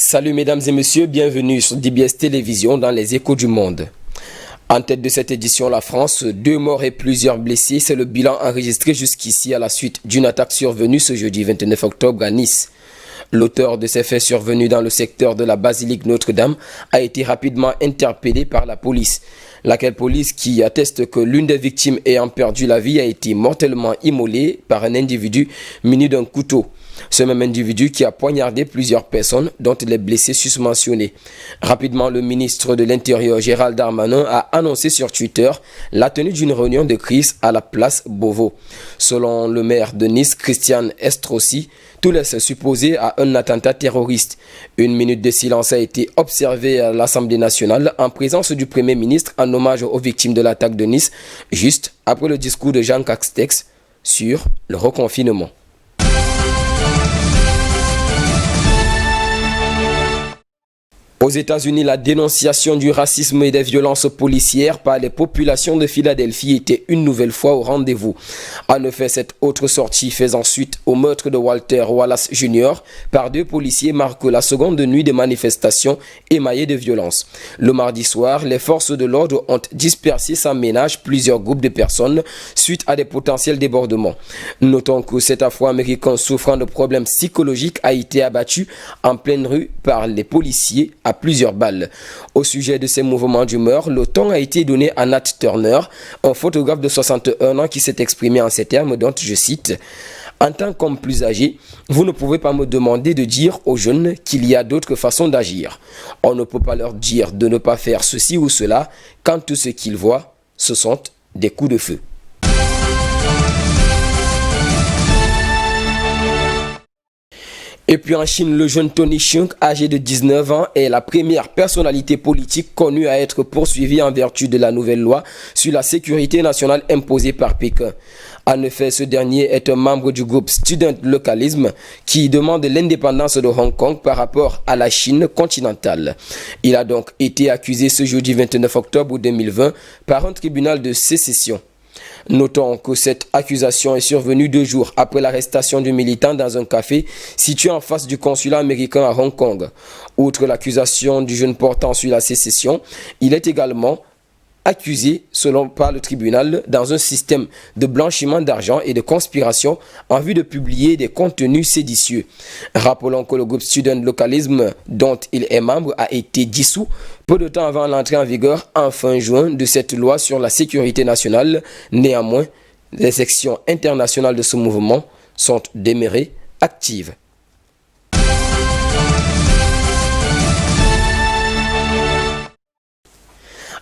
Salut mesdames et messieurs, bienvenue sur DBS Télévision dans les échos du monde. En tête de cette édition, la France, 2 morts et plusieurs blessés, c'est le bilan enregistré jusqu'ici à la suite d'une attaque survenue ce jeudi 29 octobre à Nice. L'auteur de ces faits survenus dans le secteur de la basilique Notre-Dame a été rapidement interpellé par la police. Laquelle police qui atteste que l'une des victimes ayant perdu la vie a été mortellement immolée par un individu muni d'un couteau. Ce même individu qui a poignardé plusieurs personnes, dont les blessés susmentionnés. Rapidement, le ministre de l'Intérieur, Gérald Darmanin, a annoncé sur Twitter la tenue d'une réunion de crise à la place Beauvau. Selon le maire de Nice, Christian Estrosi, tout laisse supposer à un attentat terroriste. Une minute de silence a été observée à l'Assemblée nationale en présence du Premier ministre en hommage aux victimes de l'attaque de Nice, juste après le discours de Jean Castex sur le reconfinement. Aux États-Unis, la dénonciation du racisme et des violences policières par les populations de Philadelphie était une nouvelle fois au rendez-vous. En effet, cette autre sortie faisant suite au meurtre de Walter Wallace Jr. par 2 policiers marque la seconde nuit de manifestations émaillées de violence. Le mardi soir, les forces de l'ordre ont dispersé sans ménage plusieurs groupes de personnes suite à des potentiels débordements. Notons que cet Afro-Américain souffrant de problèmes psychologiques a été abattu en pleine rue par les policiers à plusieurs balles. Au sujet de ces mouvements d'humeur, le ton a été donné à Nat Turner, un photographe de 61 ans qui s'est exprimé en ces termes, dont je cite « En tant qu'homme plus âgé, vous ne pouvez pas me demander de dire aux jeunes qu'il y a d'autres façons d'agir. On ne peut pas leur dire de ne pas faire ceci ou cela quand tout ce qu'ils voient, ce sont des coups de feu. » Et puis en Chine, le jeune Tony Chung, âgé de 19 ans, est la première personnalité politique connue à être poursuivie en vertu de la nouvelle loi sur la sécurité nationale imposée par Pékin. En effet, ce dernier est un membre du groupe Student Localism qui demande l'indépendance de Hong Kong par rapport à la Chine continentale. Il a donc été accusé ce jeudi 29 octobre 2020 par un tribunal de sécession. Notons que cette accusation est survenue 2 jours après l'arrestation du militant dans un café situé en face du consulat américain à Hong Kong. Outre l'accusation du jeune portant sur la sécession, il est également accusé, par le tribunal, dans un système de blanchiment d'argent et de conspiration en vue de publier des contenus séditieux. Rappelons que le groupe Student Localism, dont il est membre, a été dissous peu de temps avant l'entrée en vigueur en fin juin de cette loi sur la sécurité nationale. Néanmoins, les sections internationales de ce mouvement sont demeurées actives.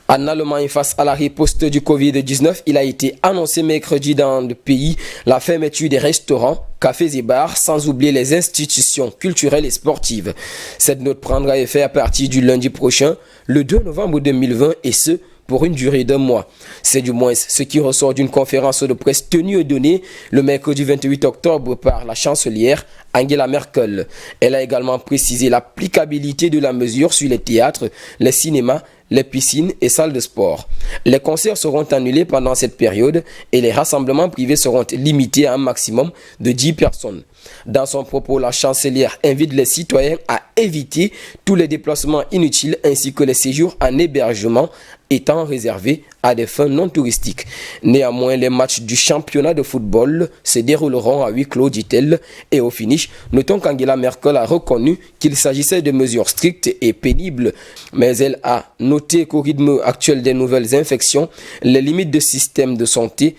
En Allemagne, face à la riposte du Covid-19, il a été annoncé mercredi dans le pays la fermeture des restaurants, cafés et bars, sans oublier les institutions culturelles et sportives. Cette note prendra effet à partir du lundi prochain, le 2 novembre 2020, et ce, pour une durée d'1 mois. C'est du moins ce qui ressort d'une conférence de presse tenue et donnée le mercredi 28 octobre par la chancelière Angela Merkel. Elle a également précisé l'applicabilité de la mesure sur les théâtres, les cinémas, les piscines et salles de sport. Les concerts seront annulés pendant cette période et les rassemblements privés seront limités à un maximum de 10 personnes. Dans son propos, la chancelière invite les citoyens à éviter tous les déplacements inutiles ainsi que les séjours en hébergement étant réservés à des fins non touristiques. Néanmoins, les matchs du championnat de football se dérouleront à huis clos, dit-elle, et au finish, notons qu'Angela Merkel a reconnu qu'il s'agissait de mesures strictes et pénibles, mais elle a noté qu'au rythme actuel des nouvelles infections, les limites de système de santé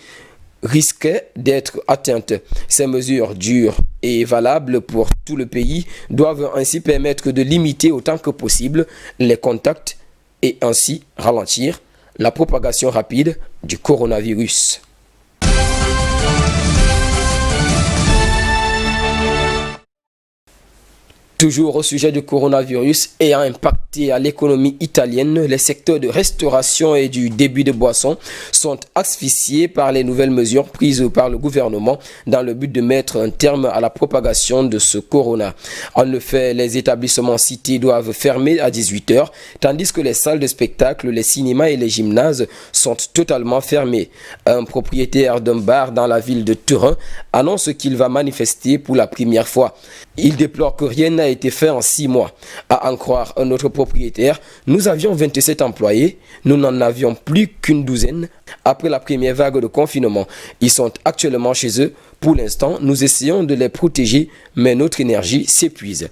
risquaient d'être atteintes. Ces mesures dures et valables pour tout le pays doivent ainsi permettre de limiter autant que possible les contacts et ainsi ralentir la propagation rapide du coronavirus. Toujours au sujet du coronavirus ayant impacté à l'économie italienne, les secteurs de restauration et du débit de boissons sont asphyxiés par les nouvelles mesures prises par le gouvernement dans le but de mettre un terme à la propagation de ce corona. En effet, les établissements cités doivent fermer à 18h, tandis que les salles de spectacle, les cinémas et les gymnases sont totalement fermés. Un propriétaire d'un bar dans la ville de Turin annonce qu'il va manifester pour la première fois. Il déplore que rien n'a été fait en 6 mois. À en croire un autre propriétaire, nous avions 27 employés, nous n'en avions plus qu'une douzaine après la première vague de confinement. Ils sont actuellement chez eux. Pour l'instant, nous essayons de les protéger, mais notre énergie s'épuise.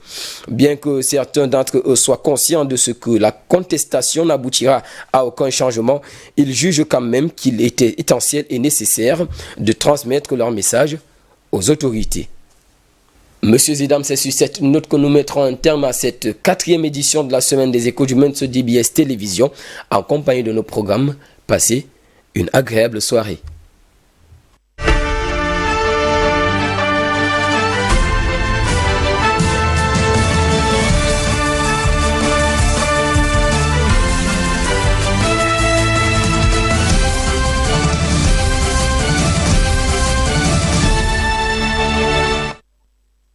Bien que certains d'entre eux soient conscients de ce que la contestation n'aboutira à aucun changement, ils jugent quand même qu'il était essentiel et nécessaire de transmettre leur message aux autorités. Messieurs et dames, c'est sur cette note que nous mettrons un terme à cette 4e édition de la semaine des échos du Mens DBS Télévision en compagnie de nos programmes. Passez une agréable soirée.